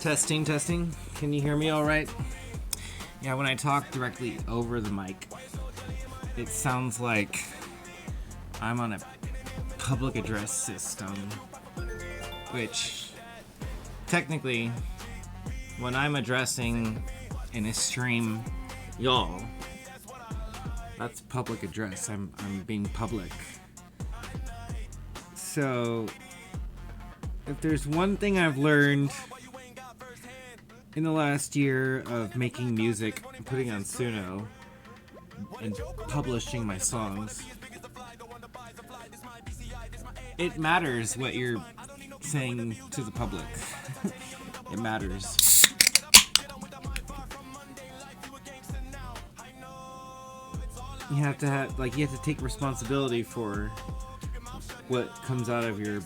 Testing, testing. Can you hear me all right? Yeah, when I talk directly over the mic, it sounds like I'm on a public address system, which technically, when I'm addressing in a stream, y'all, that's public address. I'm being public. So, if there's one thing I've learned in the last year of making music, putting on Suno, and publishing my songs, it matters what you're saying to the public. It matters. You have to take responsibility for what comes out of your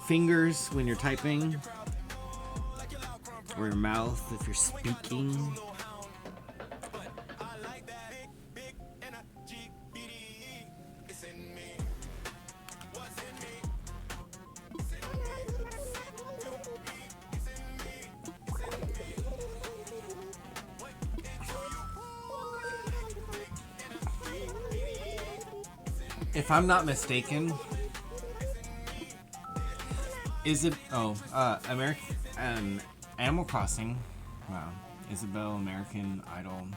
fingers when you're typing, or your mouth if you're speaking. If I'm not mistaken, Animal Crossing, wow, Isabelle, American Idol,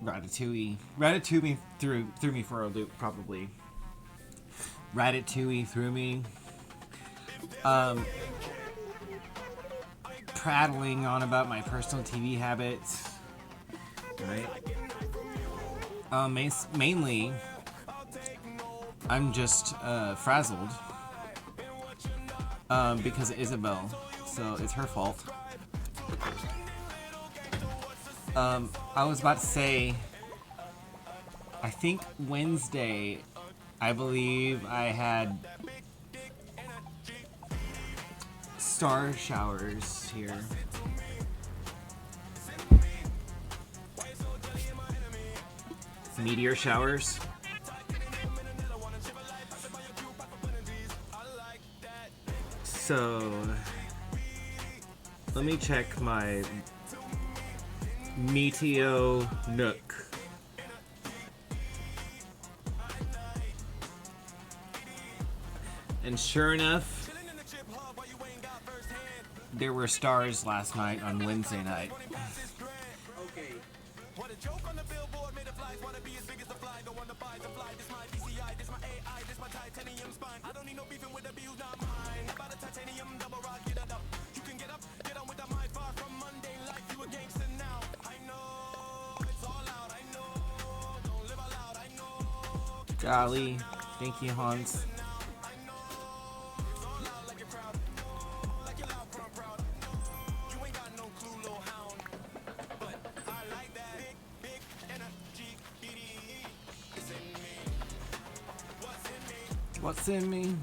Ratatouille threw me for a loop, probably. Ratatouille threw me. Prattling on about my personal TV habits, right? Mainly, I'm just frazzled because of Isabelle, so it's her fault. I was about to say, I think Wednesday, I believe I had star showers here. Meteor showers. So, let me check my Meteo Nook. And sure enough, there were stars last night on Wednesday night. Golly, thank you, Hans. What's in me?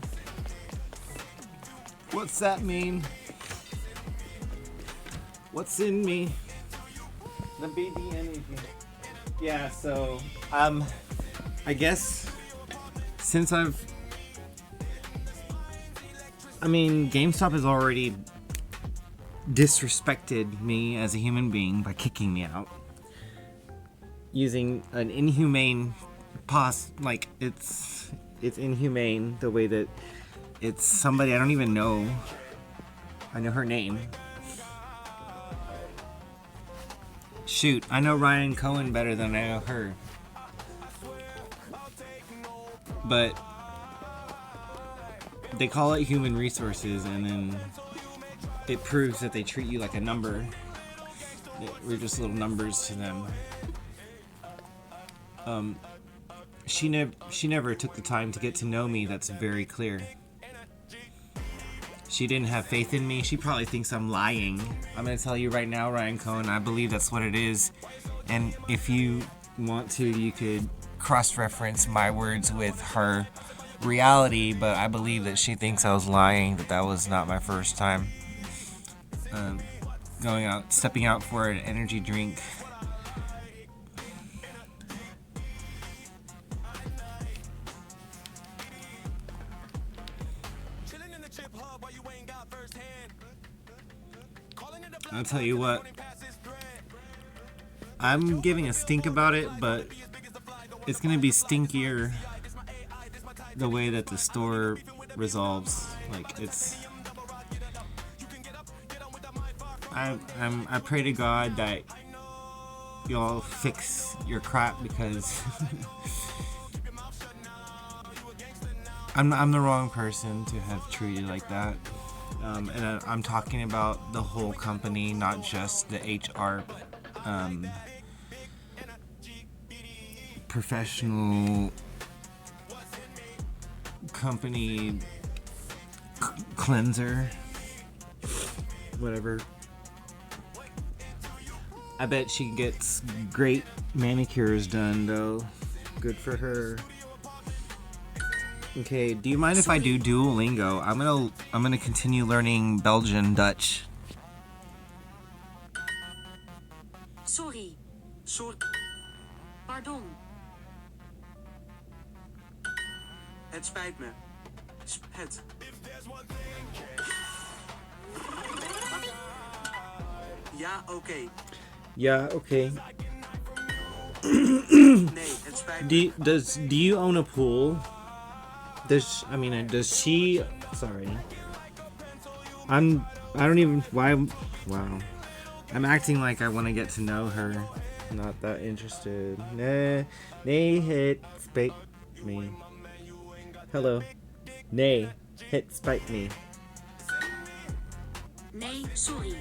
What's that mean? What's in me? The BD energy. Yeah, so, I guess since GameStop has already disrespected me as a human being by kicking me out using an inhumane it's inhumane the way that it's somebody I don't even know. I know her name. Shoot, I know Ryan Cohen better than I know her. But they call it human resources, and then it proves that they treat you like a number. We're just little numbers to them. She never took the time to get to know me. That's very clear. She didn't have faith in me. She probably thinks I'm lying. I'm going to tell you right now, Ryan Cohen, I believe that's what it is. And if you want to, you could cross-reference my words with her reality, but I believe that she thinks I was lying, that was not my first time stepping out for an energy drink. I'll tell you what. I'm giving a stink about it, but it's gonna be stinkier the way that the store resolves. Like it's. I pray to God that y'all fix your crap because I'm the wrong person to have treated like that. And I'm talking about the whole company, not just the HR professional company cleanser, whatever. I bet she gets great manicures done though. Good for her. Okay, do you mind if I do Duolingo? I'm gonna continue learning Belgian Dutch. Sorry. Pardon. Het spijt me. Het. Ja, oké. Yeah, okay. Nee, het spijt me. Do you own a pool? Does she? Sorry. I don't even. Why? Wow. I'm acting like I want to get to know her. Not that interested. Nah. Nay, hit, spite me. Hello. Nay, hit, spite me. Nee, sorry.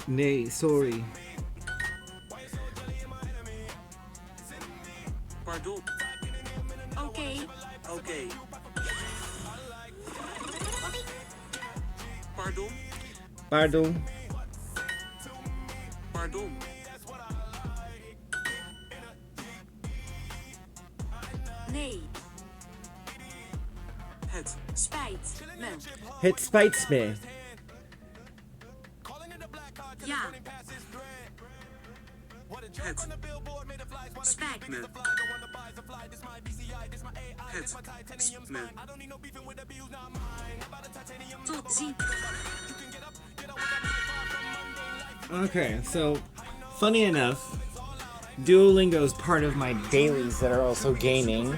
Nay, sorry. Pardon. Oké. Oké. Pardon. Pardon. Pardon. Nee. Het. Spijt me. Het spijt me. Ja. Het. Spijt Me. Het. Me. Tot ziens. Okay, so funny enough, Duolingo is part of my dailies that are also gaming.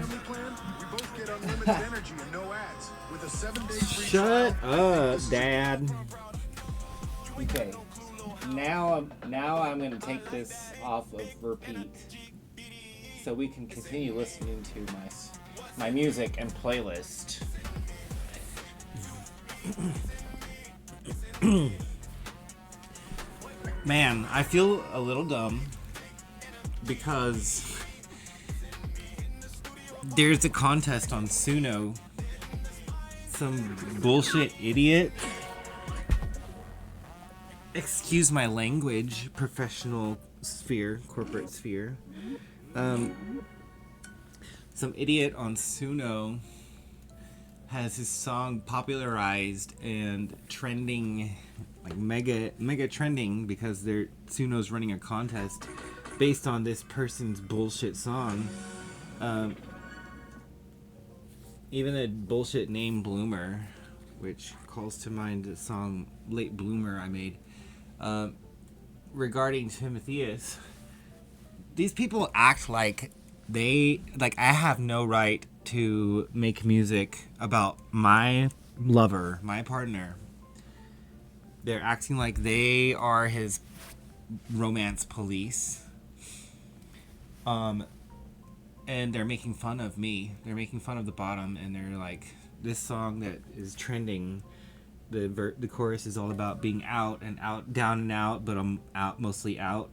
Shut up, Dad. Okay, now I'm gonna take this off of repeat, so we can continue listening to my music and playlist. Man, I feel a little dumb because there's a contest on Suno. Some bullshit idiot. Excuse my language, professional sphere, corporate sphere. Some idiot on Suno has his song popularized and trending, like mega trending, because Suno's running a contest based on this person's bullshit song. Even a bullshit name Bloomer, which calls to mind the song Late Bloomer I made, regarding Timotheus. These people act like I have no right to make music about my lover, my partner. They're acting like they are his romance police. And they're making fun of me. They're making fun of the bottom, and they're like, this song that is trending, the chorus is all about being out, down and out, but I'm out, mostly out.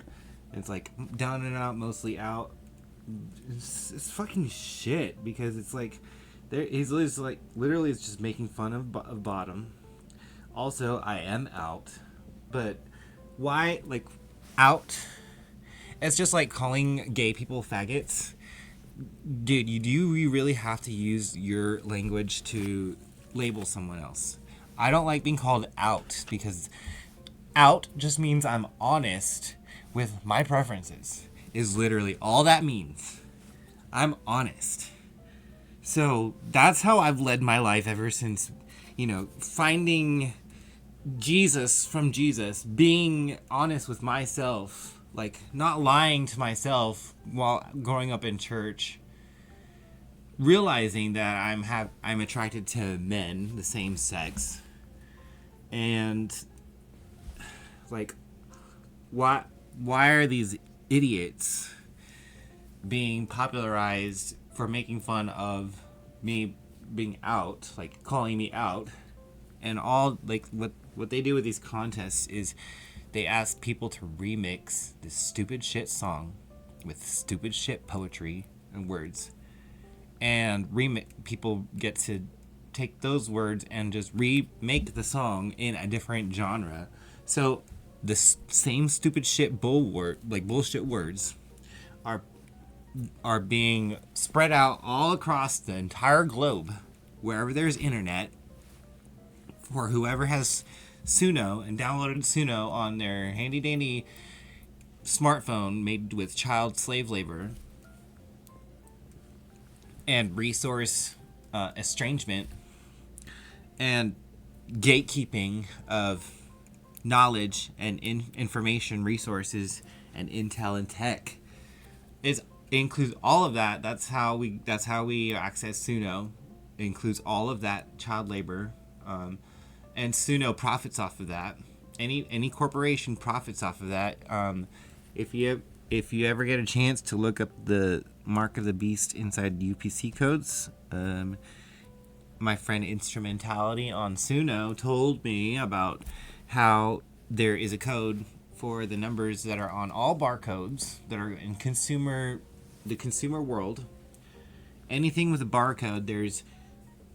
And it's like, down and out, mostly out. It's fucking shit, because it's like, he's literally is just making fun of bottom. Also, I am out, but why, like, out? It's just like calling gay people faggots. Dude, you really have to use your language to label someone else. I don't like being called out, because out just means I'm honest with my preferences, is literally all that means. I'm honest. So that's how I've led my life ever since, finding Jesus, being honest with myself, like not lying to myself while growing up in church, realizing that I'm attracted to men, the same sex, and like why are these idiots being popularized for making fun of me being out, like calling me out, and all like what they do with these contests is they ask people to remix this stupid shit song with stupid shit poetry and words, and people get to take those words and just remake the song in a different genre. So the same stupid shit bullshit words are being spread out all across the entire globe, wherever there's internet, for whoever has Suno and downloaded Suno on their handy dandy smartphone made with child slave labor and resource estrangement and gatekeeping of knowledge and information resources and intel and tech includes all of that. That's how we access Suno. It includes all of that child labor, and Suno profits off of that. Any corporation profits off of that. If you ever get a chance to look up the Mark of the Beast inside UPC codes, my friend Instrumentality on Suno told me about how there is a code for the numbers that are on all barcodes that are in the consumer world. Anything with a barcode, there's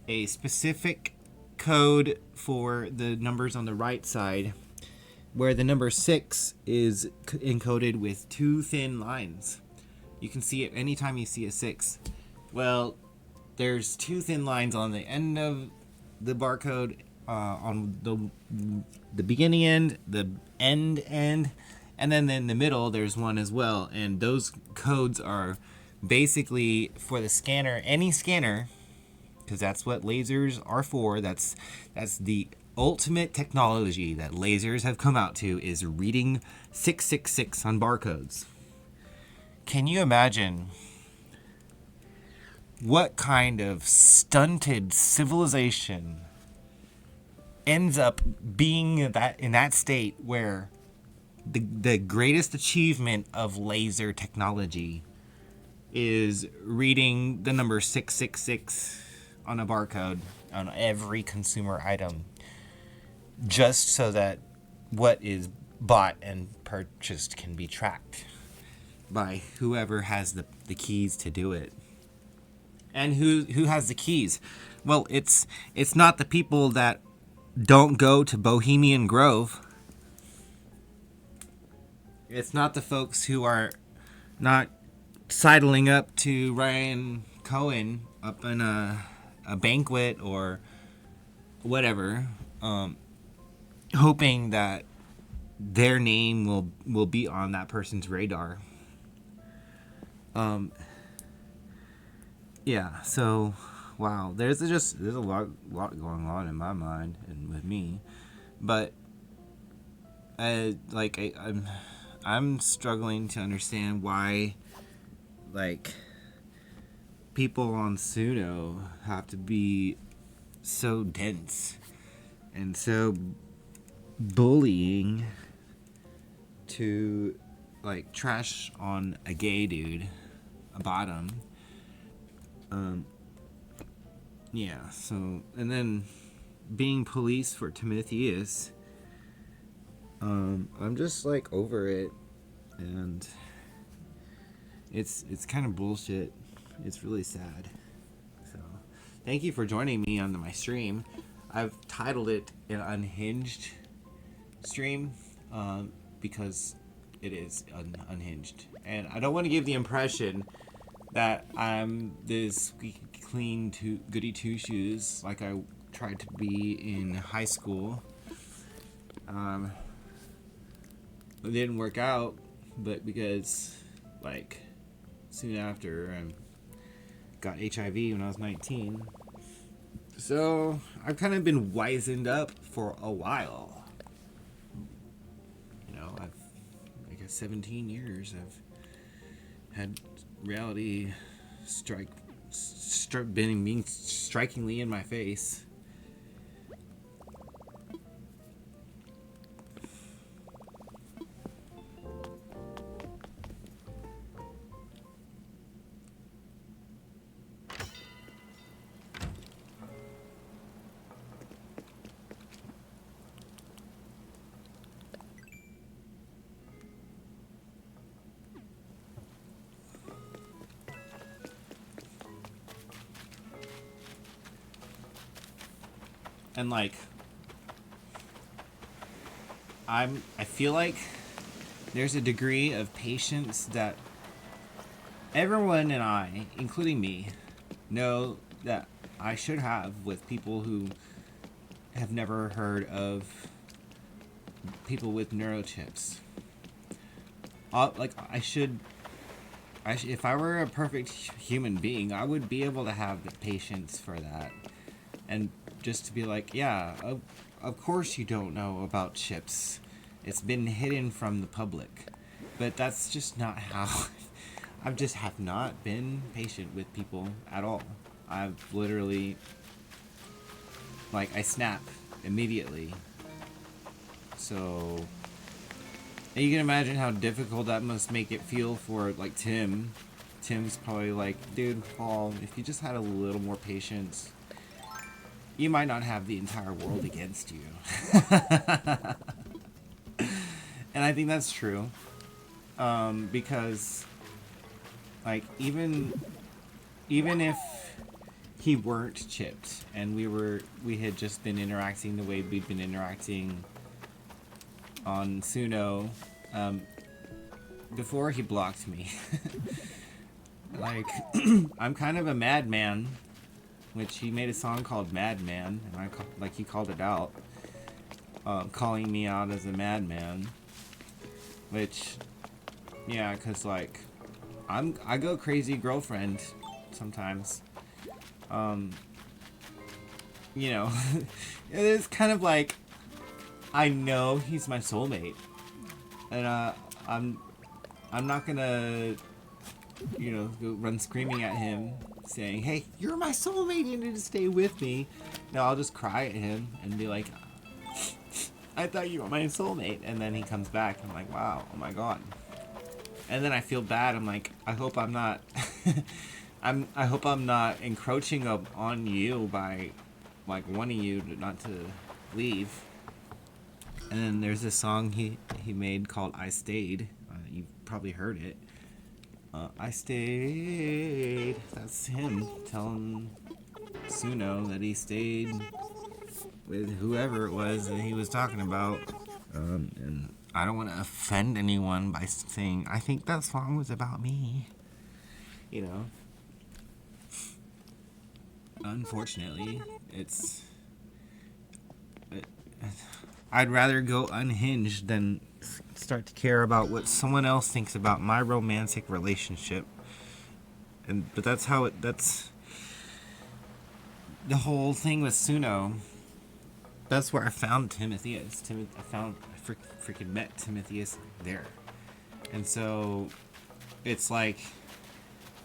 a specific code for the numbers on the right side, where the number 6 is encoded with 2 thin lines. You can see it anytime you see a 6. Well, there's 2 thin lines on the end of the barcode, on the beginning end, the end, and then in the middle there's one as well. And those codes are basically for the scanner, any scanner, because that's what lasers are for. That's the ultimate technology that lasers have come out to, is reading 666 on barcodes. Can you imagine what kind of stunted civilization ends up being in that state where the greatest achievement of laser technology is reading the number 666 on a barcode on every consumer item, just so that what is bought and purchased can be tracked by whoever has the keys to do it. And who has the keys? Well, it's not the people that don't go to Bohemian Grove. It's not the folks who are not sidling up to Ryan Cohen up in a banquet or whatever, hoping that their name will be on that person's radar. Yeah, so wow, there's a lot going on in my mind and with me, but I'm struggling to understand why, like, people on Suno have to be so dense and so bullying to, like, trash on a gay dude, a bottom. Yeah, so, and then being police for Timotheus, I'm just, like, over it, and it's kind of bullshit. It's really sad. So, thank you for joining me on my stream. I've titled it an Unhinged stream, because it is unhinged. And I don't want to give the impression that I'm this squeaky clean goody two shoes like I tried to be in high school. It didn't work out, but because, like, soon after I got HIV when I was 19. So I've kind of been wizened up for a while. know, I've, I guess 17 years I've had reality being strikingly in my face. And like I feel like there's a degree of patience that everyone and I, including me, know that I should have with people who have never heard of people with neurochips. Like if I were a perfect human being, I would be able to have the patience for that, and just to be like, yeah, of course you don't know about chips. It's been hidden from the public. But that's just not how... I just have not been patient with people at all. I've literally... Like, I snap immediately. So... And you can imagine how difficult that must make it feel for, like, Tim. Tim's probably like, dude, Paul, if you just had a little more patience... You might not have the entire world against you. And I think that's true. Because, like, even if he weren't chipped and we had just been interacting the way we'd been interacting on Suno, before he blocked me. Like, I'm kind of a madman. Which he made a song called Madman, and he called it out, calling me out as a madman. Which, yeah, cause like, I go crazy girlfriend sometimes. You know, it's kind of like, I know he's my soulmate, and I'm not gonna, you know, go run screaming at him, saying, hey, you're my soulmate, you need to stay with me. No, I'll just cry at him and be like, I thought you were my soulmate. And then he comes back and I'm like, wow, oh my god. And then I feel bad. I'm like, I hope I'm not I hope I'm not encroaching on you by like wanting you not to leave. And then there's this song he made called I Stayed. You've probably heard it. I stayed. That's him telling Suno that he stayed with whoever it was that he was talking about. And I don't want to offend anyone by saying, I think that song was about me. You know. Unfortunately, I'd rather go unhinged than start to care about what someone else thinks about my romantic relationship. But that's the whole thing with Suno. That's where I found Timotheus. I freaking met Timotheus there. And so it's like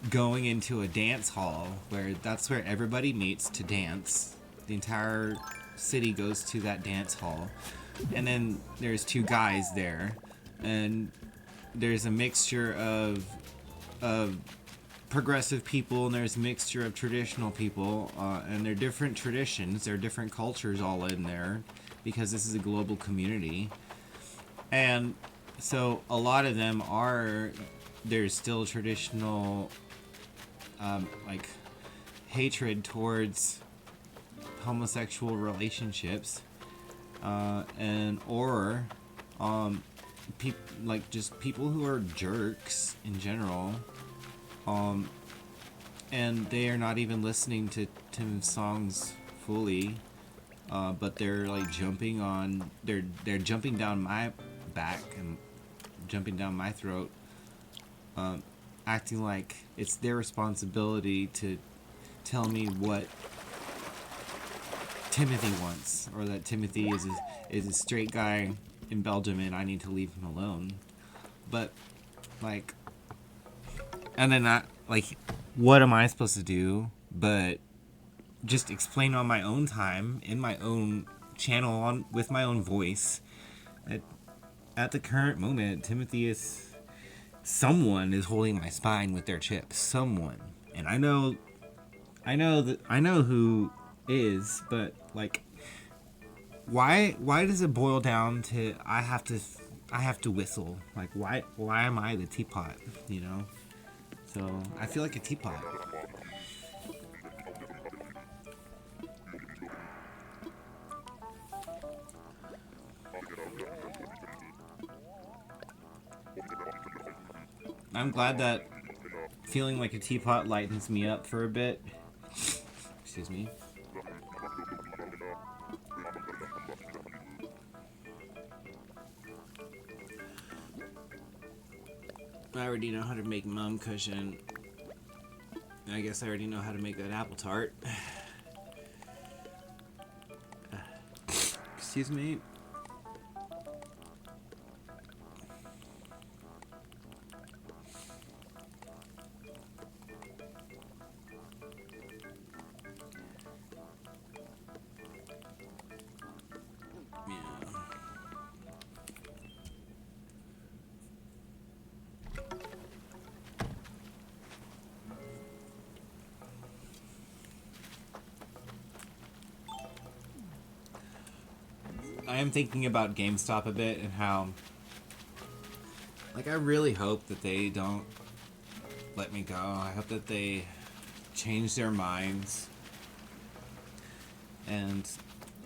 going into a dance hall where that's where everybody meets to dance. The entire city goes to that dance hall. And then there's two guys there, and there's a mixture of progressive people, and there's a mixture of traditional people, and they're different traditions, they're different cultures all in there, because this is a global community. And so a lot of them there's still traditional like hatred towards homosexual relationships. Just people who are jerks in general, and they are not even listening to Tim's songs fully, but they're like they're jumping down my back and jumping down my throat, acting like it's their responsibility to tell me what Timothy wants, or that Timothy is a straight guy in Belgium and I need to leave him alone. But, like, and then what am I supposed to do but just explain on my own time, in my own channel, with my own voice, that at the current moment, someone is holding my spine with their chips. Someone. And I know who is, but, like, why does it boil down to I have to whistle? Like, why am I the teapot, you know? So I feel like a teapot. I'm glad that feeling like a teapot lightens me up for a bit. Excuse me. I already know how to make mum cushion. I guess I already know how to make that apple tart. Excuse me. I am thinking about GameStop a bit and how, like, I really hope that they don't let me go. I hope that they change their minds and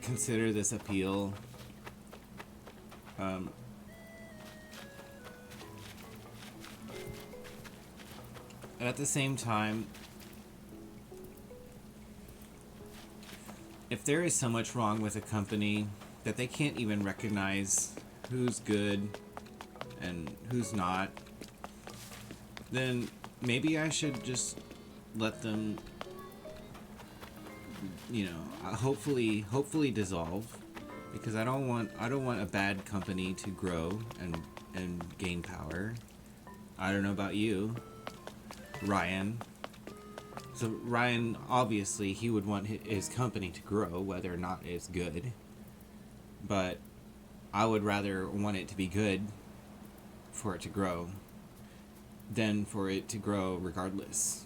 consider this appeal. And at the same time, if there is so much wrong with a company that they can't even recognize who's good and who's not, then maybe I should just let them, hopefully dissolve, because I don't want a bad company to grow and gain power. I don't know about you, Ryan. So Ryan, obviously, he would want his company to grow, whether or not it's good. But I would rather want it to be good for it to grow than for it to grow regardless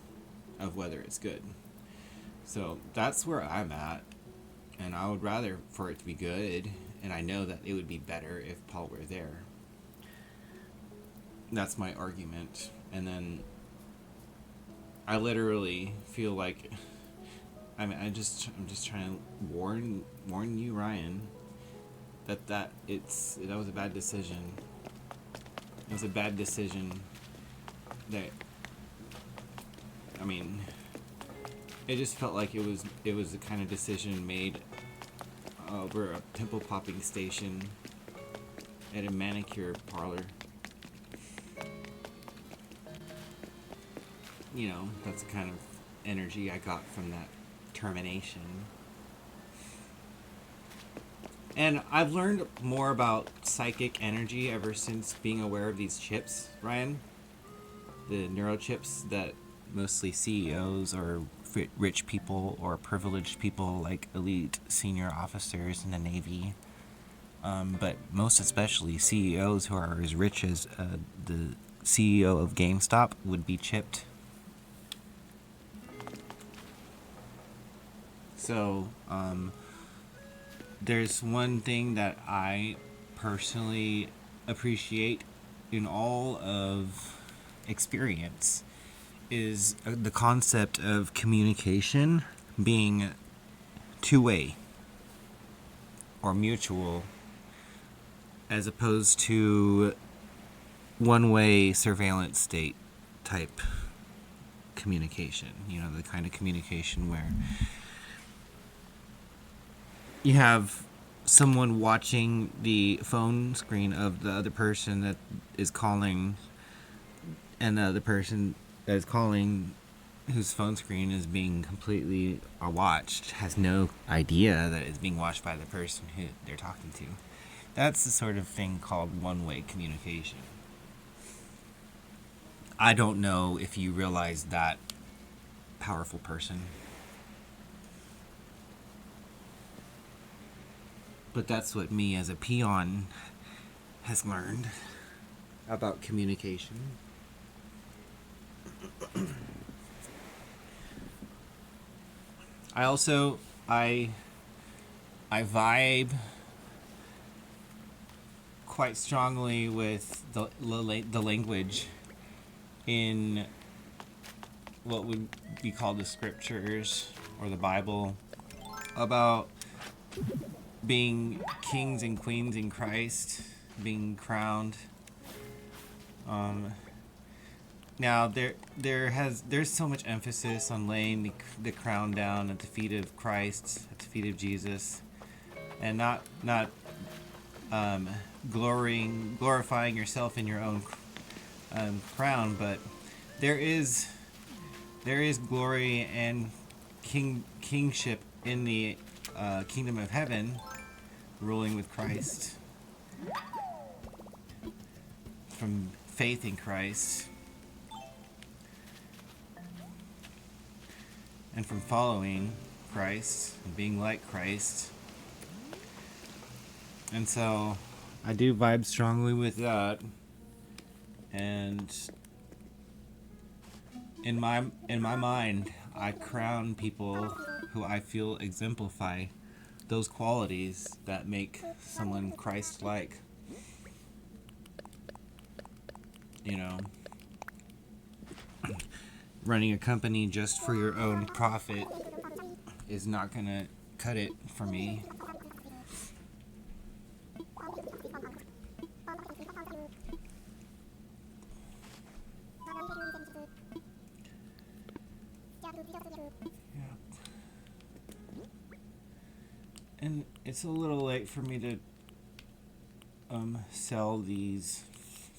of whether it's good. So that's where I'm at. And I would rather for it to be good. And I know that it would be better if Paul were there. That's my argument. And then I literally feel like I'm just trying to warn you, Ryan, that was a bad decision. It was a bad decision. That, I mean, it just felt like it was the kind of decision made over a pimple popping station at a manicure parlor. You know, that's the kind of energy I got from that termination. And I've learned more about psychic energy ever since being aware of these chips, Ryan. The neurochips that mostly CEOs or rich people or privileged people, like elite senior officers in the Navy, but most especially CEOs who are as rich as the CEO of GameStop would be chipped. So, there's one thing that I personally appreciate in all of experience is the concept of communication being two-way or mutual, as opposed to one-way surveillance state type communication. You know, the kind of communication where you have someone watching the phone screen of the other person that is calling, and the other person that is calling, whose phone screen is being completely watched, has no idea that it's being watched by the person who they're talking to. That's the sort of thing called one-way communication. I don't know if you realize that, powerful person. But that's what me as a peon has learned about communication. I vibe quite strongly with the language in what would be called the scriptures or the Bible about being kings and queens in Christ, being crowned. Now there's so much emphasis on laying the crown down at the feet of Christ, at the feet of Jesus, and not glorifying yourself in your own crown, but there is glory and kingship in the kingdom of heaven, ruling with Christ, from faith in Christ, and from following Christ and being like Christ. And so I do vibe strongly with that. And in my mind, I crown people who I feel exemplify those qualities that make someone Christ-like. You know, running a company just for your own profit is not gonna cut it for me. And it's a little late for me to sell these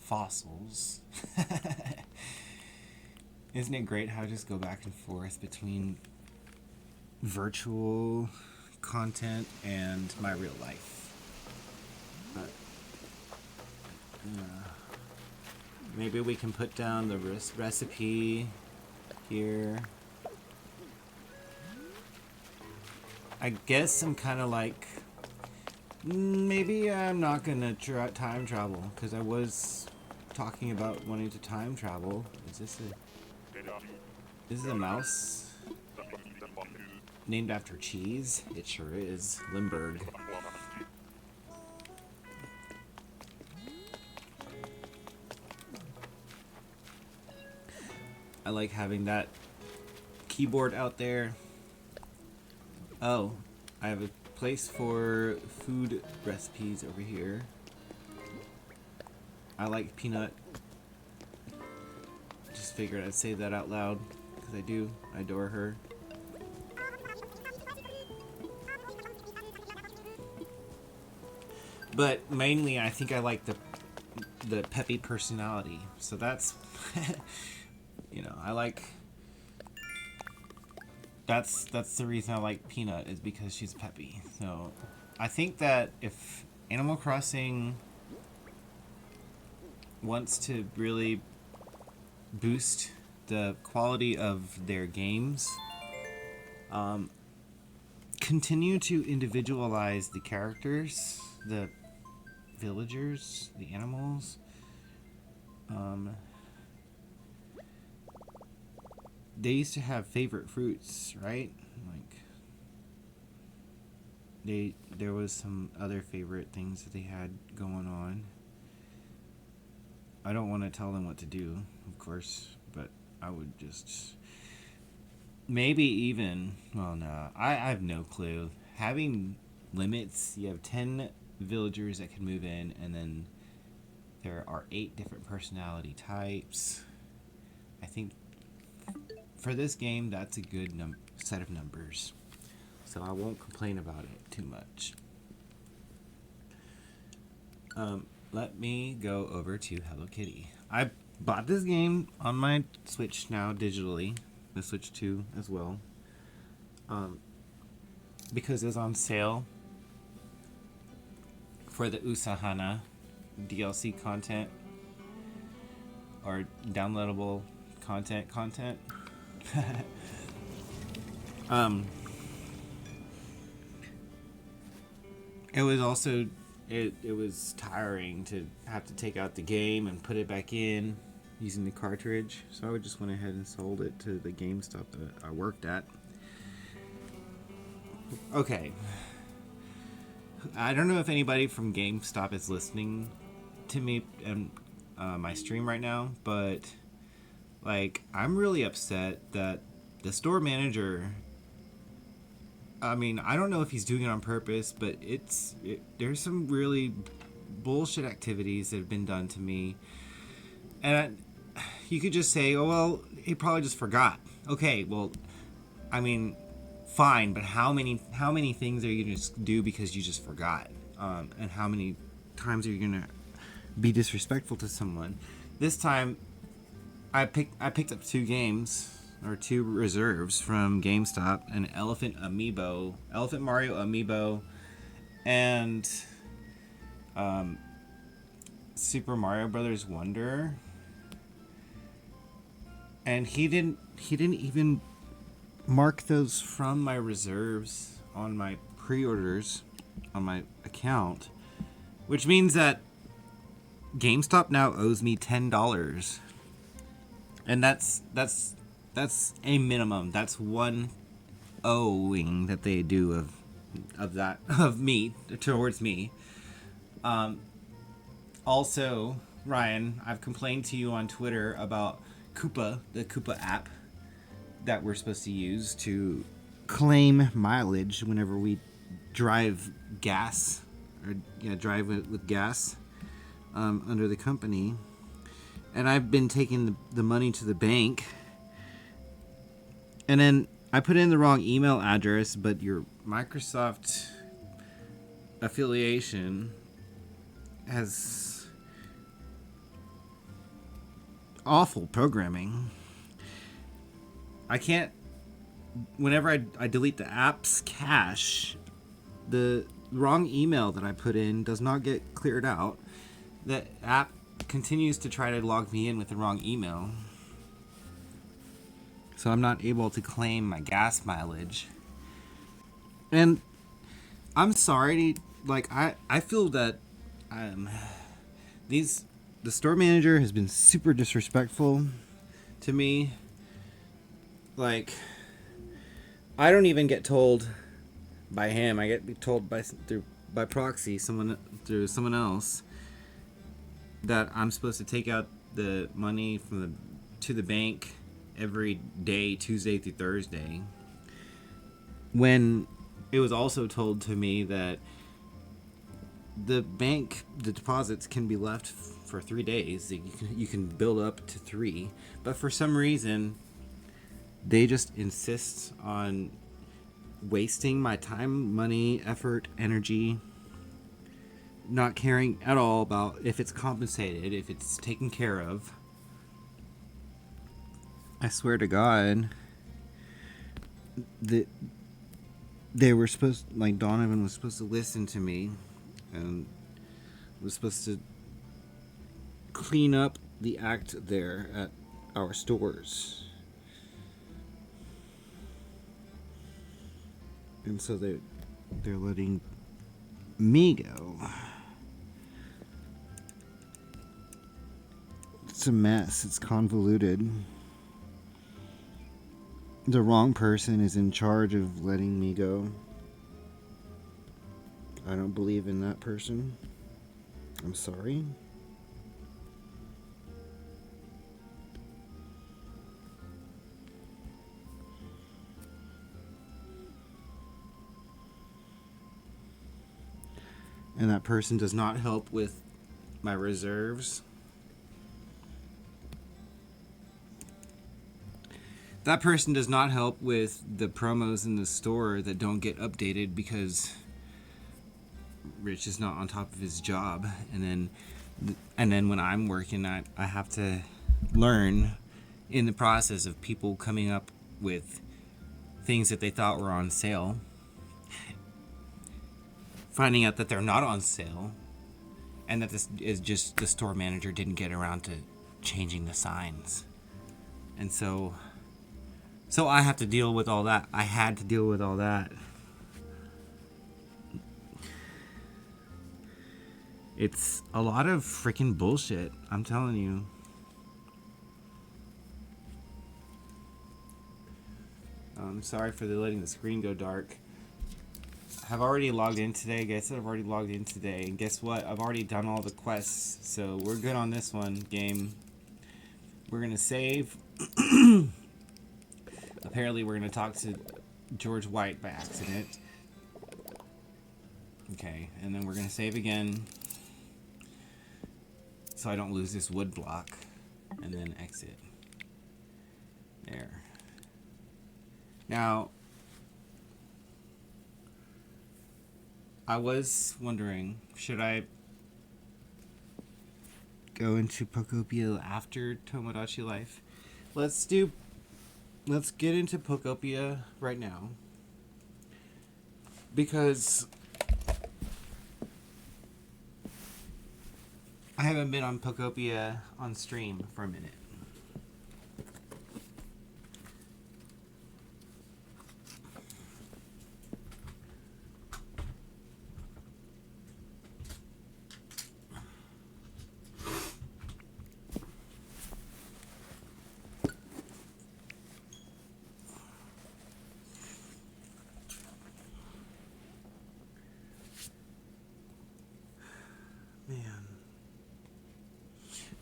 fossils. Isn't it great how I just go back and forth between virtual content and my real life? But maybe we can put down the recipe here. I guess I'm kind of like, maybe I'm not gonna time travel, because I was talking about wanting to time travel. Is this a mouse named after cheese? It sure is. Limburg. I like having that keyboard out there. Oh, I have a place for food recipes over here. I like Peanut. Just figured I'd say that out loud, because I do. I adore her. But mainly, I think I like the peppy personality. So that's, I like. That's the reason I like Peanut, is because she's peppy. So I think that if Animal Crossing wants to really boost the quality of their games, continue to individualize the characters, the villagers, the animals. They used to have favorite fruits, right? Like there was some other favorite things that they had going on. I don't want to tell them what to do, of course, but I would just maybe even, well, no, I have no clue. Having limits, you have 10 villagers that can move in, and then there are 8 different personality types. I think for this game, that's a good set of numbers. So I won't complain about it too much. Let me go over to Hello Kitty. I bought this game on my Switch now digitally, the Switch 2 as well, because it was on sale for the Usahana DLC content or downloadable content. It was also it was tiring to have to take out the game and put it back in using the cartridge, so I just went ahead and sold it to the GameStop that I worked at. Okay, I don't know if anybody from GameStop is listening to me and my stream right now, but like, I'm really upset that the store manager, I mean, I don't know if he's doing it on purpose, but there's some really bullshit activities that have been done to me. And you could just say, oh, well, he probably just forgot. Okay, well, I mean, fine, but how many things are you going to do because you just forgot? And how many times are you going to be disrespectful to someone? This time, I picked up 2 games, or 2 reserves from GameStop, an Elephant Mario Amiibo, and Super Mario Brothers Wonder. And he didn't even mark those from my reserves on my pre-orders on my account, which means that GameStop now owes me $10. And that's a minimum. That's one owing that they do of me towards me. Also, Ryan, I've complained to you on Twitter about Koopa, the Koopa app that we're supposed to use to claim mileage whenever we drive gas, or drive with gas under the company. And I've been taking the money to the bank, and then I put in the wrong email address, but your Microsoft affiliation has awful programming. I can't, whenever I delete the app's cache, the wrong email that I put in does not get cleared out. The app continues to try to log me in with the wrong email, so I'm not able to claim my gas mileage. And I'm sorry, like, I feel that the store manager has been super disrespectful to me. Like, I don't even get told by him. I get told by proxy, through someone else, that I'm supposed to take out the money to the bank every day, Tuesday through Thursday, when it was also told to me that the deposits can be left for 3 days. You can build up to 3, but for some reason they just insist on wasting my time, money, effort, energy, not caring at all about if it's compensated, if it's taken care of. I swear to God, that they were supposed, like, Donovan was supposed to listen to me and was supposed to clean up the act there at our stores. And so they're letting me go. It's a mess. It's convoluted. The wrong person is in charge of letting me go. I don't believe in that person. I'm sorry. And that person does not help with my reserves. That person does not help with the promos in the store that don't get updated because Rich is not on top of his job. And then when I'm working, I have to learn in the process of people coming up with things that they thought were on sale, finding out that they're not on sale, and that this is just the store manager didn't get around to changing the signs. And so I have to deal with all that. I had to deal with all that. It's a lot of freaking bullshit, I'm telling you. I'm sorry for letting the screen go dark. I've already logged in today. Guess I've already logged in today. And guess what? I've already done all the quests. So we're good on this one, game. We're going to save. Apparently we're going to talk to George White by accident. Okay, and then we're going to save again. So I don't lose this wood block. And then exit. There. Now, I was wondering, should I go into Pokopia after Tomodachi Life? Let's get into Pokopia right now. Because I haven't been on Pokopia on stream for a minute.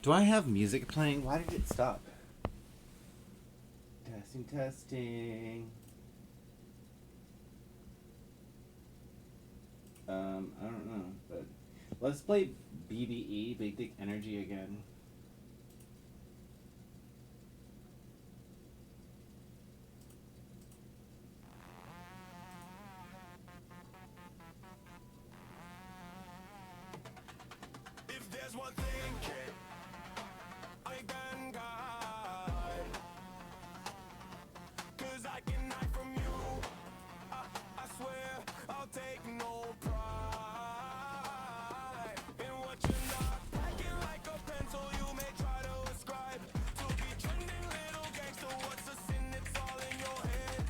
Do I have music playing? Why did it stop? Testing. I don't know, but let's play BDE, Big Dick Energy again. If there's one thing I can guide, 'cause I can hide from you. I swear I'll take no pride in what you're not. Packing like a pencil, you may try to ascribe to be trending little gangster. What's the sin? It's all in your head.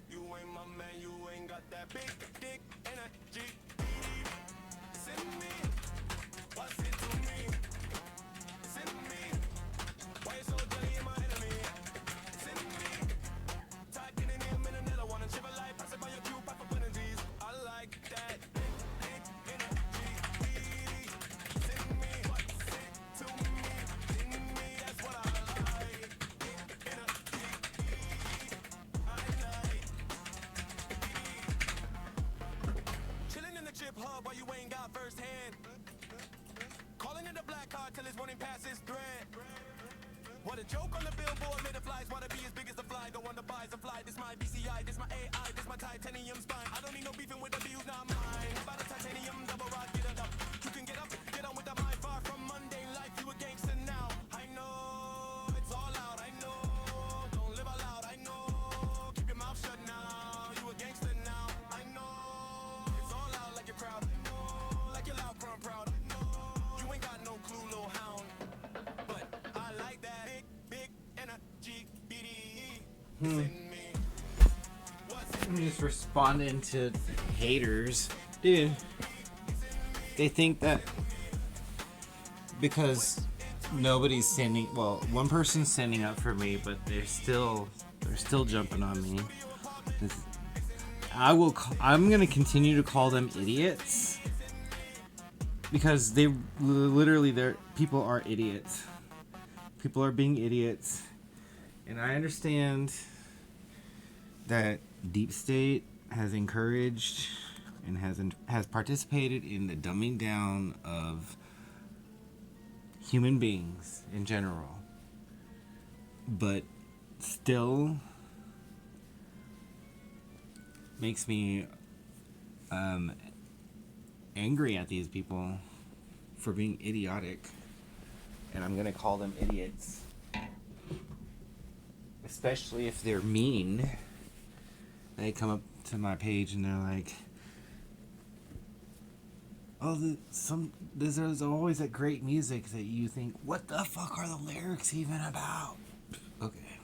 You ain't my man, you ain't got that big dick energy. Send me, what's it to me? Send me, why you so jelly in my enemy? Send me, typing in him in another one and shiver life, pass it by your cube, pop up energies. I like that big energy. Send me, what's it to me? Send me, that's what I like. Big energy, I like. Chilling in the chip hub while you ain't got first hand. Calling in the black card till it's running past his thread. What a joke on the billboard, made the flies wanna be as big as the fly. Don't want to buy a fly. This my BCI, this my AI, this my titanium spine. I don't need no beefing with the views, not mine. About a titanium double rod, get it up. You can get up, get on with the mind. Far from mundane life, you a gangster now. I know it's all out. I know don't live out loud. I know keep your mouth shut now. You a gangster now. I know it's all out like your crowd. I know like you're loud, from proud. I know you ain't got no clue, little hound. But I like that big energy. BDE. Send me. What's it? I'm just responding to haters. Dude, they think that because nobody's standing, well, one person's standing up for me, but they're still jumping on me. I'm gonna continue to call them idiots because they literally, people are idiots. People are being idiots, and I understand that Deep State has encouraged and has participated in the dumbing down of human beings in general, but still makes me angry at these people for being idiotic, and I'm gonna call them idiots, especially if they're mean. They come up to my page and they're like, there's always that great music that you think, what the fuck are the lyrics even about? Okay.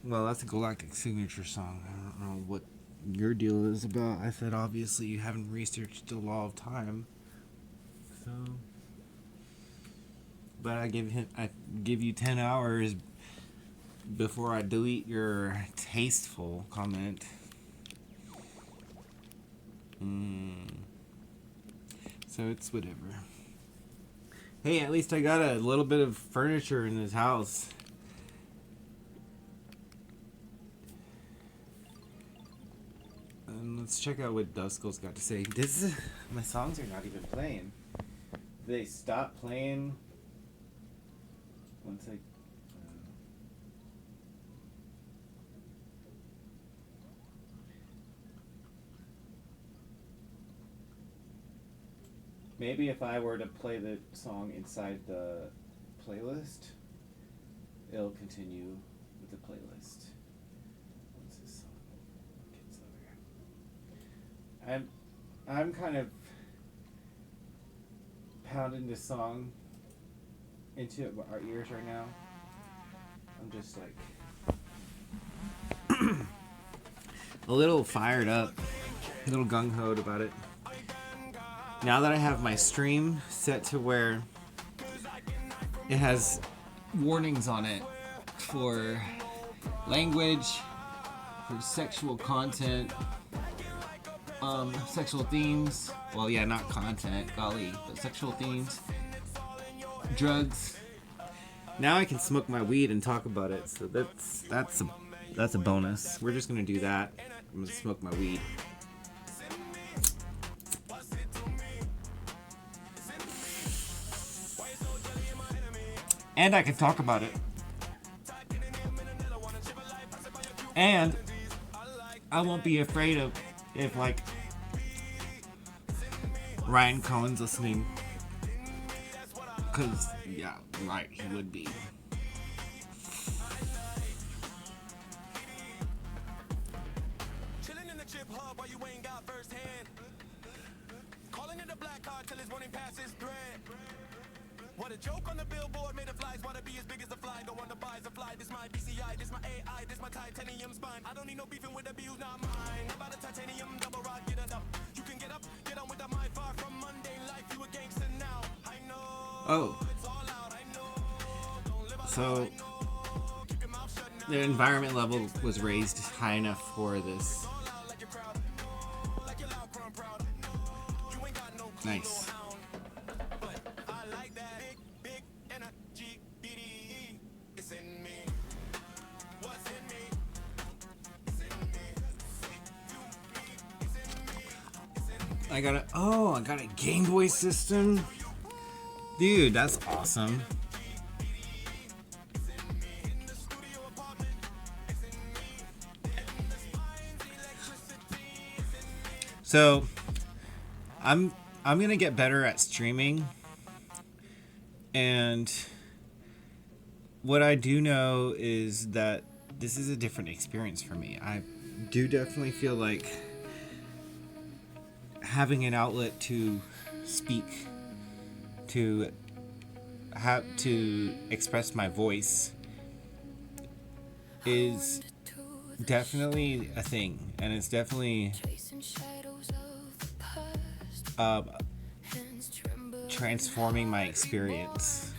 Well, that's a Galactic Signature song. I don't know what your deal is about. I said obviously you haven't researched the law of time. So, but I give you 10 hours before I delete your tasteful comment. So it's whatever. Hey, at least I got a little bit of furniture in this house. And let's check out what Duskull's got to say. My songs are not even playing. They stopped playing once I. Maybe if I were to play the song inside the playlist, it'll continue with the playlist. What's this song? Kids over here. I'm kind of pounding this song into our ears right now. I'm just like a little fired up, a little gung-hoed about it. Now that I have my stream set to where it has warnings on it for language, for sexual content, sexual themes. Well, yeah, not content, golly, but sexual themes, drugs. Now I can smoke my weed and talk about it. So that's a bonus. We're just gonna do that. I'm gonna smoke my weed. And I can talk about it. And I won't be afraid of if, like, Ryan Cohen's listening. Because, yeah, right, he would be. Chilling in the chip hub while you ain't got first hand. Calling it a black card till his morning passes thread. What a joke on the billboard made of flies. Wanna be as big as the fly. Don't want to buy a fly. This my BCI, this my AI, this my titanium spine. I don't need no beefing with the views, not mine. About a titanium double rod, get it up. You can get up, get on with the my far from mundane life. You a gangster now. I know. It's all out. I know. Don't live So keep your mouth shut now. the environment level was raised high enough for this. Like you're proud. Like you're loud, proud. You ain't got no clue. Nice. I got a Game Boy system. Dude, that's awesome. So, I'm gonna get better at streaming. And what I do know is that this is a different experience for me. I do definitely feel like having an outlet to speak, to express my voice is definitely a thing, and it's definitely transforming my experience,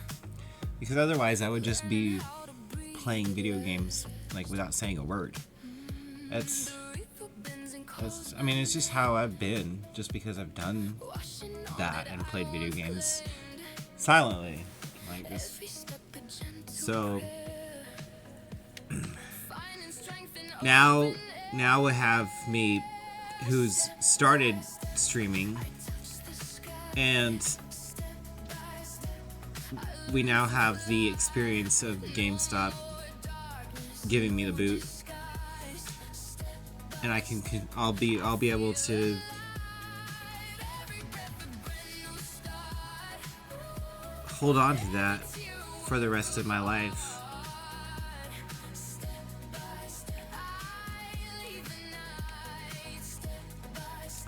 because otherwise I would just be playing video games like without saying a word. I mean, it's just how I've been, just because I've done that and played video games silently like this. So now we have me, who's started streaming, and we now have the experience of GameStop giving me the boot. And I'll be able to hold on to that for the rest of my life.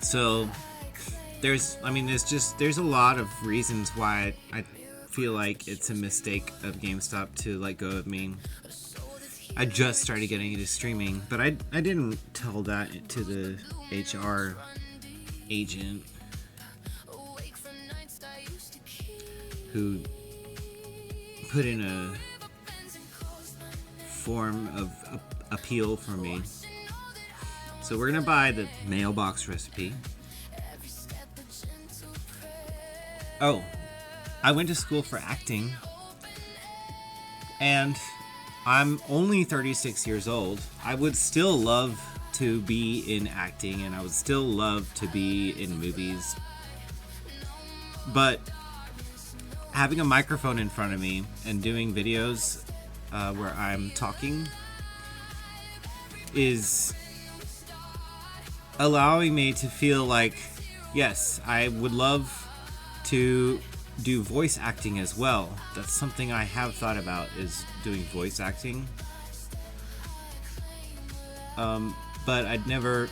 So there's a lot of reasons why I feel like it's a mistake of GameStop to let go of me. I just started getting into streaming, but I didn't tell that to the HR agent who put in a form of appeal for me. So we're gonna buy the mailbox recipe. Oh, I went to school for acting, and I'm only 36 years old. I would still love to be in acting, and I would still love to be in movies. But having a microphone in front of me and doing videos where I'm talking is allowing me to feel like, yes, I would love to do voice acting as well. That's something I have thought about, is doing voice acting. But I never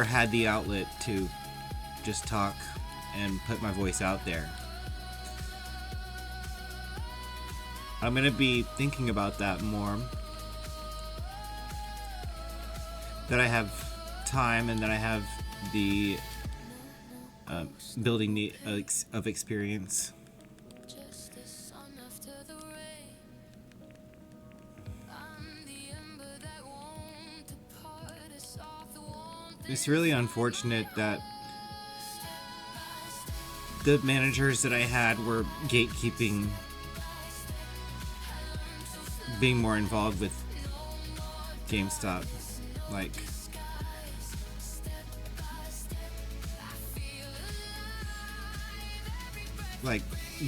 had the outlet to just talk and put my voice out there. I'm gonna be thinking about that more. That I have time and that I have the building the of experience. It's really unfortunate that the managers that I had were gatekeeping, being more involved with GameStop, like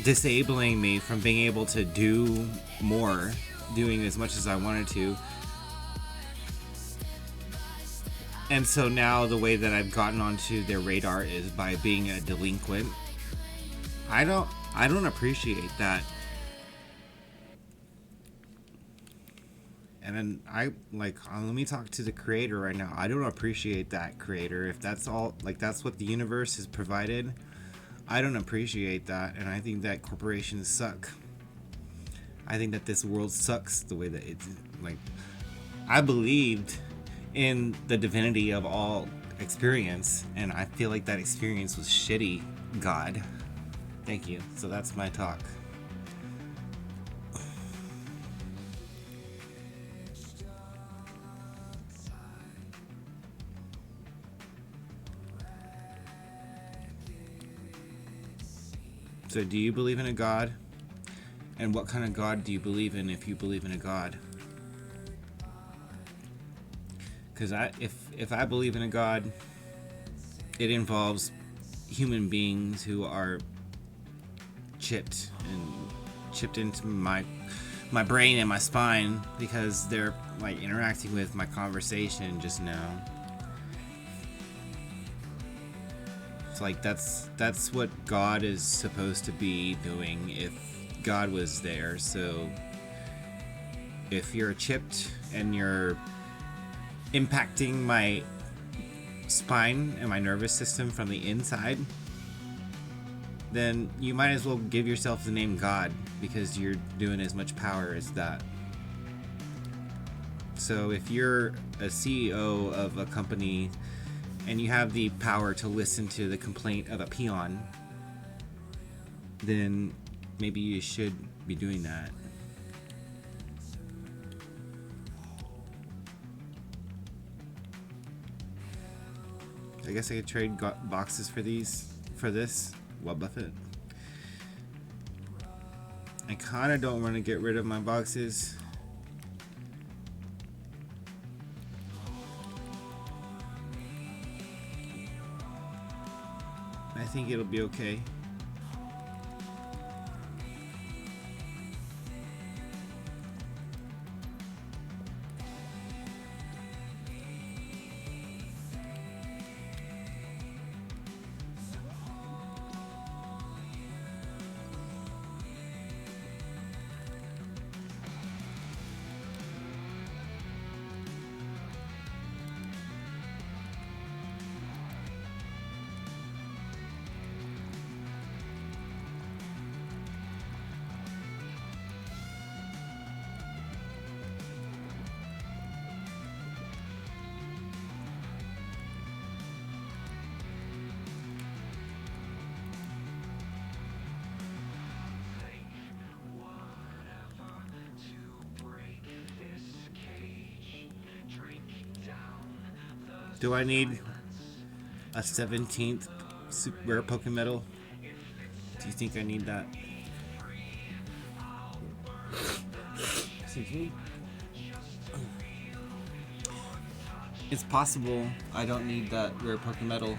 disabling me from being able to do more, doing as much as I wanted to. And so now the way that I've gotten onto their radar is by being a delinquent. I don't appreciate that. And then let me talk to the creator right now. I don't appreciate that, creator. If that's all, that's what the universe has provided, I don't appreciate that, and I think that corporations suck. I think that this world sucks the way that it's, I believed in the divinity of all experience, and I feel like that experience was shitty, God. Thank you. So that's my talk. So do you believe in a God? And what kind of God do you believe in if you believe in a God? Because if I believe in a God, it involves human beings who are chipped into my brain and my spine, because they're interacting with my conversation just now. It's that's what God is supposed to be doing if God was there. So if you're chipped and you're impacting my spine and my nervous system from the inside, then you might as well give yourself the name God, because you're doing as much power as that. So if you're a CEO of a company and you have the power to listen to the complaint of a peon, then maybe you should be doing that. I guess I could trade boxes for this. Well, Buffett. I kind of don't want to get rid of my boxes. I think it'll be okay. Do I need a 17th super rare Pokemon medal? Do you think I need that? Excuse me. It's possible I don't need that rare Pokemon medal.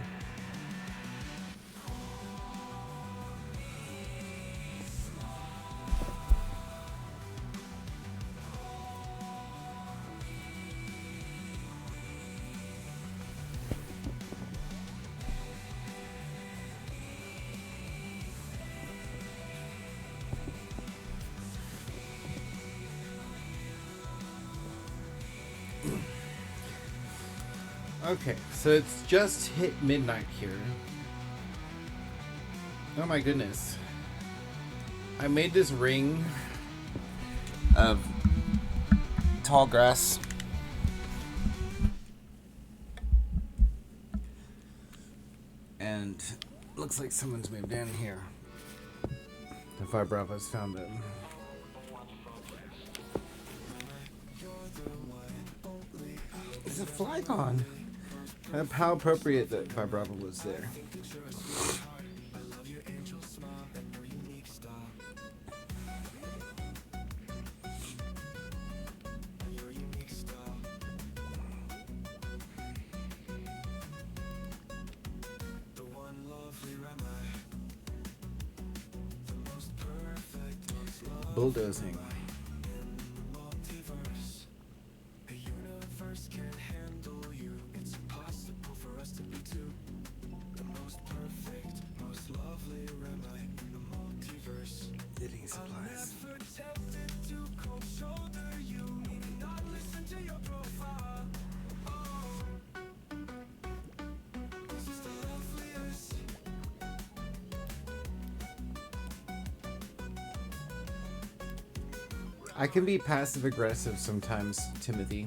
Okay, so it's just hit midnight here. Oh my goodness. I made this ring of tall grass. And looks like someone's moved in here. The Five Bravos found them. There's a flag on. How appropriate that Vibrava was there. Bulldozing. Knitting supplies. I can be passive aggressive sometimes, Timothy.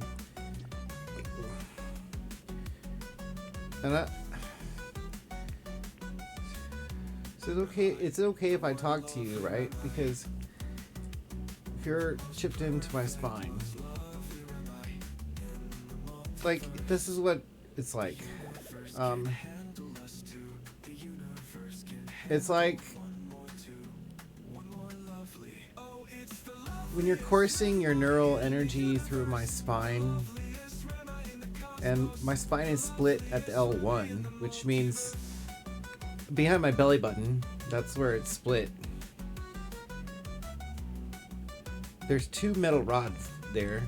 And so it's okay if I talk to you, right? Because if you're chipped into my spine, like, this is what it's like. It's like when you're coursing your neural energy through my spine, and my spine is split at the L1, which means behind my belly button, that's where it's split. There's two metal rods there.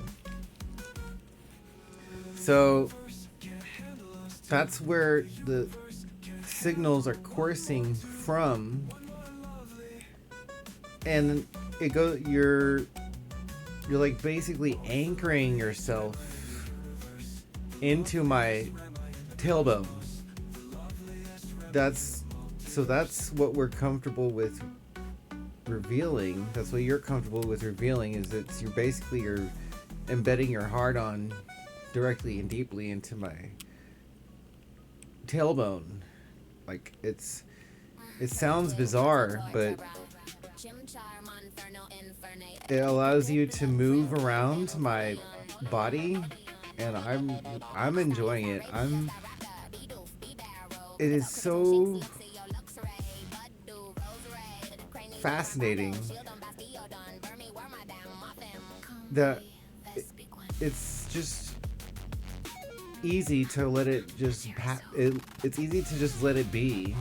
So that's where the signals are coursing from. And it goes, you're like basically anchoring yourself into my tailbone. That's what we're comfortable with revealing. That's what you're comfortable with revealing, is that you're embedding your heart on directly and deeply into my tailbone. Like, it sounds bizarre, but it allows you to move around my body, and I'm enjoying it. It is so fascinating that it's just easy to let it just it's easy to just let it be.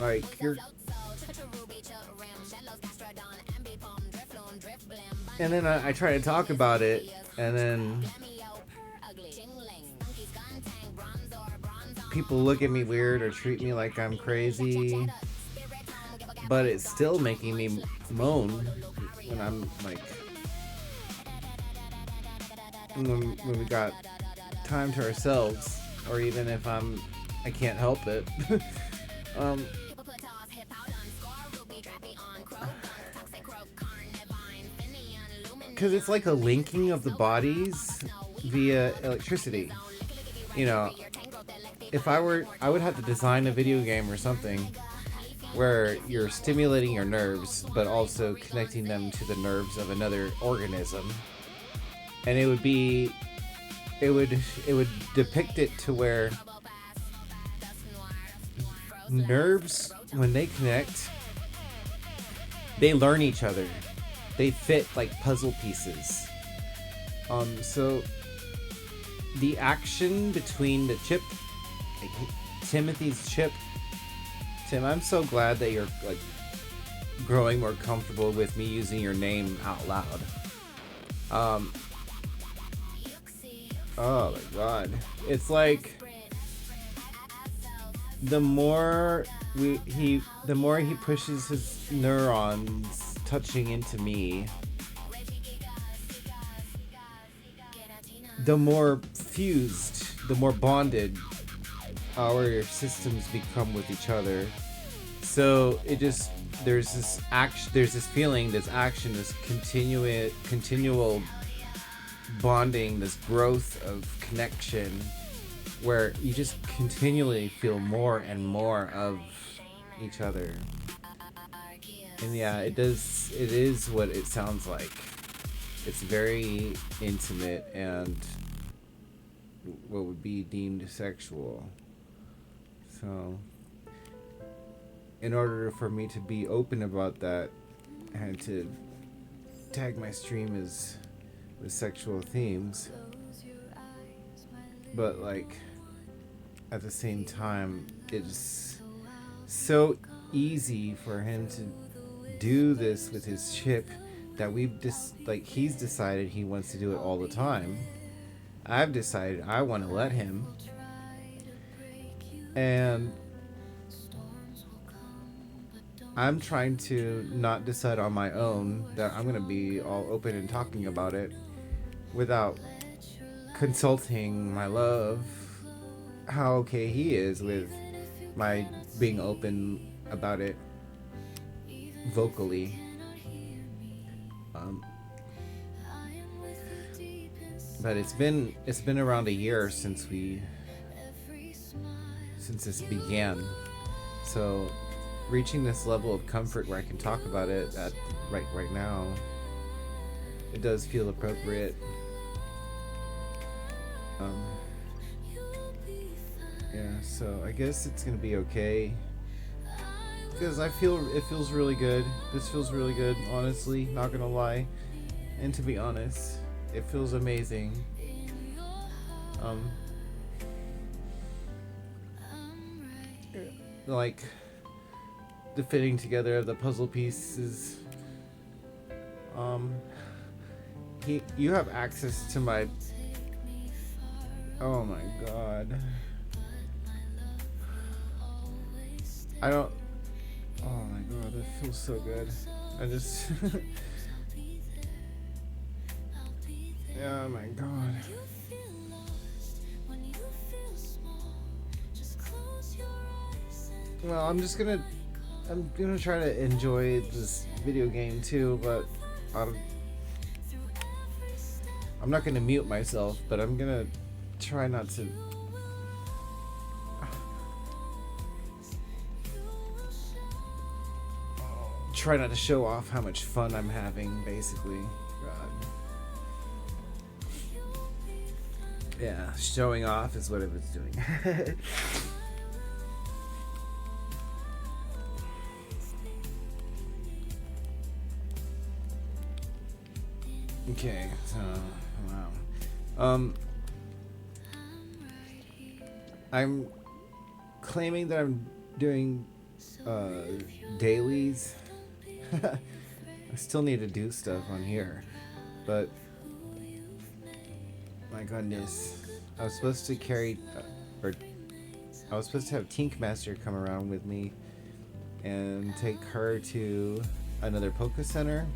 Like, and then I try to talk about it, and then people look at me weird or treat me like I'm crazy, but it's still making me moan when I'm like, when we got time to ourselves, or even if I can't help it. Because it's like a linking of the bodies via electricity. You know, if I would have to design a video game or something where you're stimulating your nerves, but also connecting them to the nerves of another organism. And it would be it would depict it to where nerves, when they connect, they learn each other. They fit like puzzle pieces. So the action between the chip, like Timothy's chip. Tim, I'm so glad that you're like growing more comfortable with me using your name out loud. Oh my god. It's like the more he pushes his neurons touching into me, the more fused, the more bonded our systems become with each other. So it just, there's this feeling, this action, this continual bonding, this growth of connection, where you just continually feel more and more of each other. And yeah, it is what it sounds like. It's very intimate and what would be deemed sexual. So in order for me to be open about that, I had to tag my stream as with sexual themes. But like at the same time, it's so easy for him to do this with his chip that he's decided he wants to do it all the time. I've decided I want to let him. And I'm trying to not decide on my own that I'm going to be all open and talking about it without consulting my love how okay he is with my being open about it vocally. But it's been around a year since this began. So reaching this level of comfort where I can talk about it right now, it does feel appropriate. Yeah, so I guess it's gonna be okay. Because it feels really good. This feels really good, honestly, not gonna lie. And to be honest, it feels amazing. Like the fitting together of the puzzle pieces. You have access to my. Oh my god. I don't. Oh my god, that feels so good. I just. Oh my god. Well, I'm gonna try to enjoy this video game too, but I'm not gonna mute myself, but I'm gonna try not to. Try not to show off how much fun I'm having, basically. God. Yeah, showing off is what it was doing. Okay, so wow. I'm claiming that I'm doing dailies. I still need to do stuff on here, but my goodness, I was supposed to I was supposed to have Tink Master come around with me and take her to another Poke Center.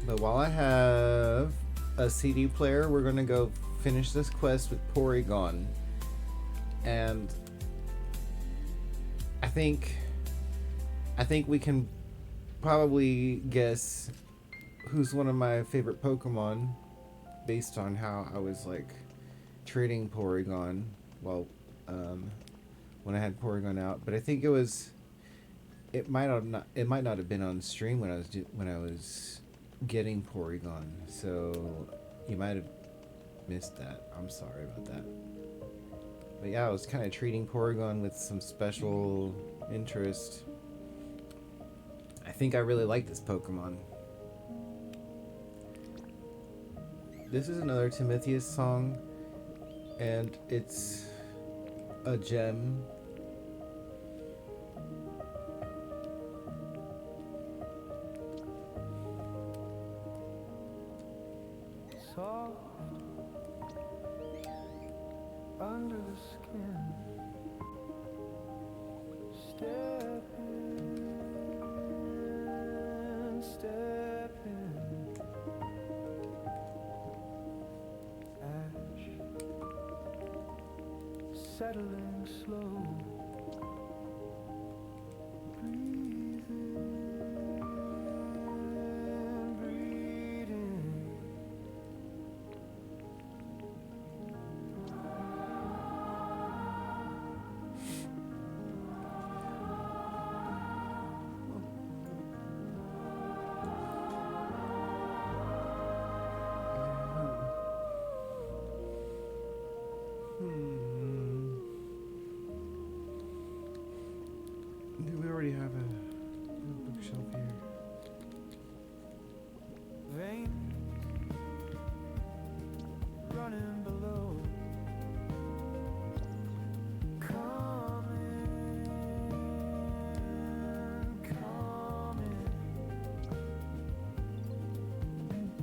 But while I have a CD player, we're gonna go finish this quest with Porygon, and I think we can probably guess who's one of my favorite Pokemon based on how I was like treating Porygon. Well, when I had Porygon out, but I think it might not have been on stream when I was getting Porygon, so you might have missed that. I'm sorry about that. But yeah, I was kind of treating Porygon with some special interest. I think I really like this Pokemon. This is another Timotheus song, and it's a gem. Soft under the skin. Step in. Ash settling slow. Do we already have a bookshelf here? Veins running below. Coming.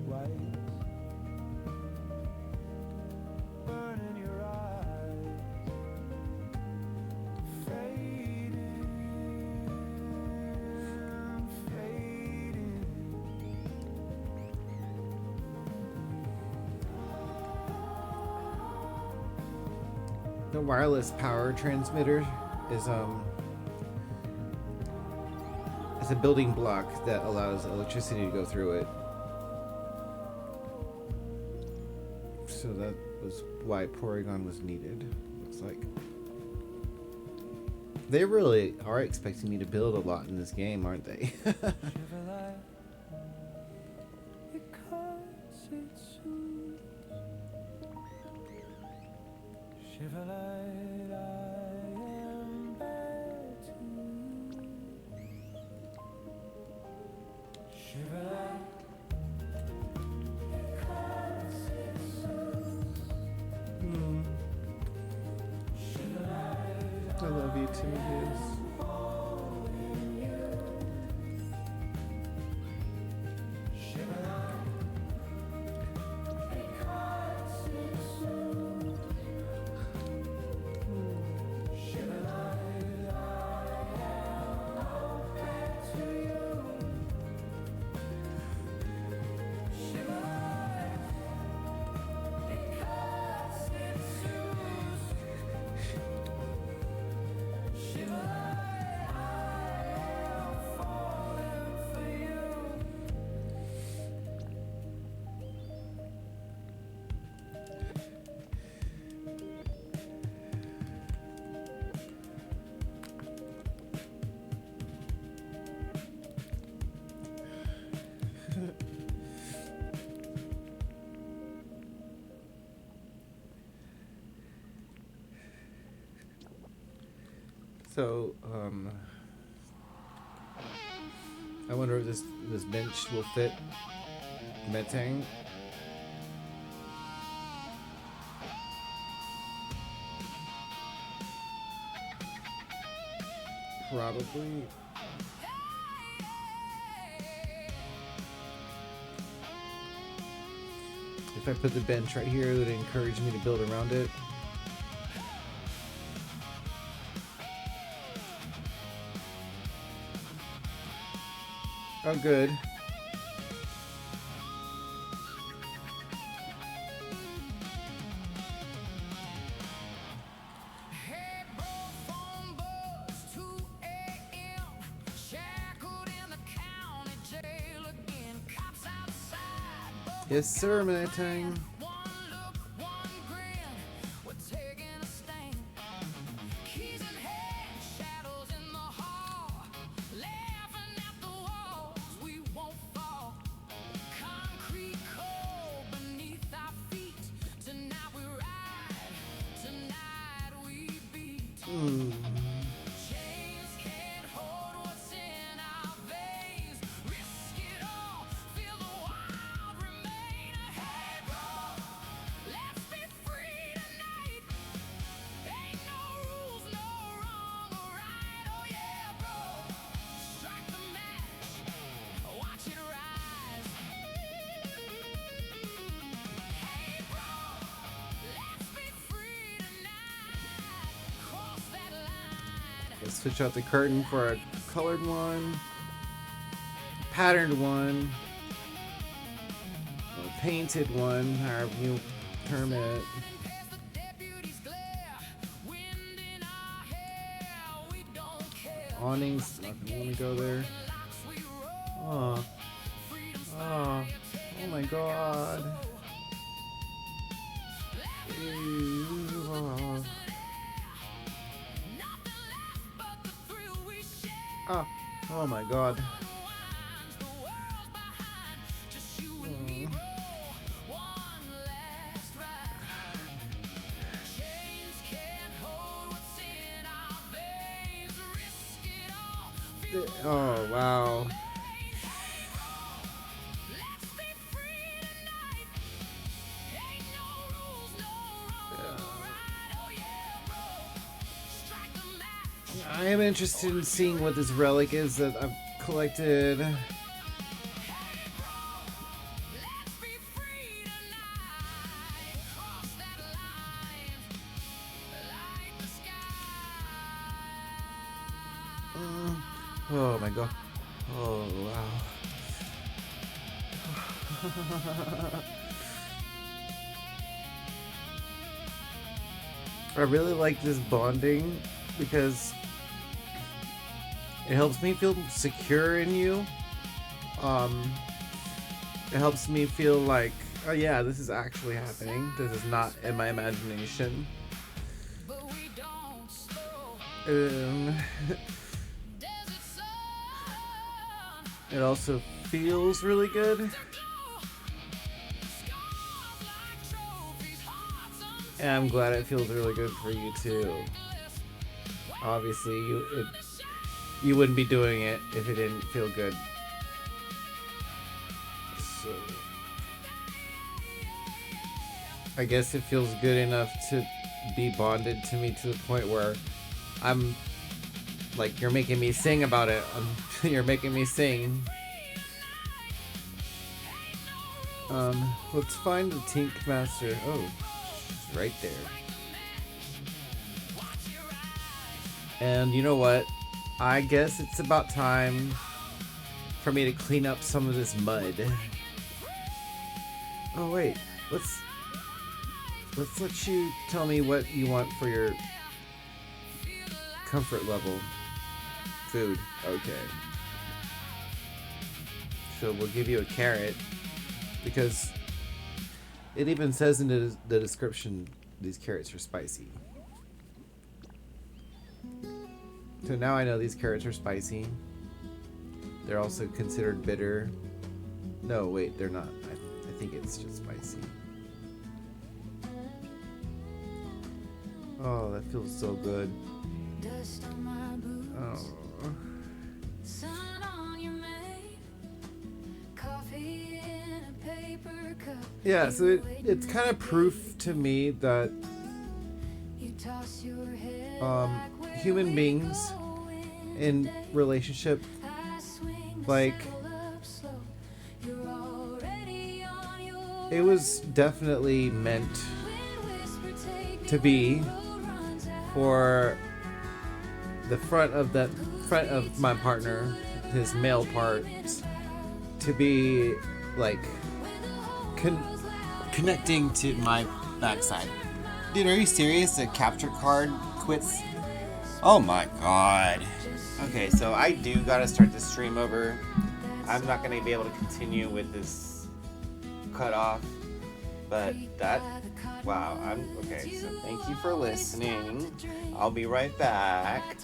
White burning your eyes. Fading. The wireless power transmitter is it's a building block that allows electricity to go through it. So that was why Porygon was needed, looks like. They really are expecting me to build a lot in this game, aren't they? I love you, Timotheus. So, I wonder if this bench will fit Metang. Probably. If I put the bench right here, it would encourage me to build around it. Oh, good. Yes, sir, Metang. Let's switch out the curtain for a colored one, patterned one, a painted one, however you term it. Awnings, not gonna want to go there. Oh, oh my god. Ew. Oh my god. Oh wow. I am interested in seeing what this relic is that I've collected. Oh my god. Oh wow. I really like this bonding because it helps me feel secure in you. It helps me feel like, oh yeah, this is actually happening. This is not in my imagination. It also feels really good. And I'm glad it feels really good for you too. Obviously, you wouldn't be doing it if it didn't feel good. So I guess it feels good enough to be bonded to me to the point where I'm like, you're making me sing about it. You're making me sing. Let's find the Tink Master. Oh, she's right there. And you know what? I guess it's about time for me to clean up some of this mud. Oh wait, let's let you tell me what you want for your comfort level. Food. Okay. So we'll give you a carrot because it even says in the description these carrots are spicy. So now I know these carrots are spicy. They're also considered bitter. No, wait, they're not. I think it's just spicy. Oh, that feels so good. Oh. Yeah, so it's kind of proof to me that human beings in relationship, like, it was definitely meant to be for the front of my partner, his male parts, to be like connecting to my backside. Dude, are you serious? A capture card quits? Oh my god. Okay, so I do gotta start this stream over. I'm not gonna be able to continue with this cut off, but wow, okay, so thank you for listening. I'll be right back.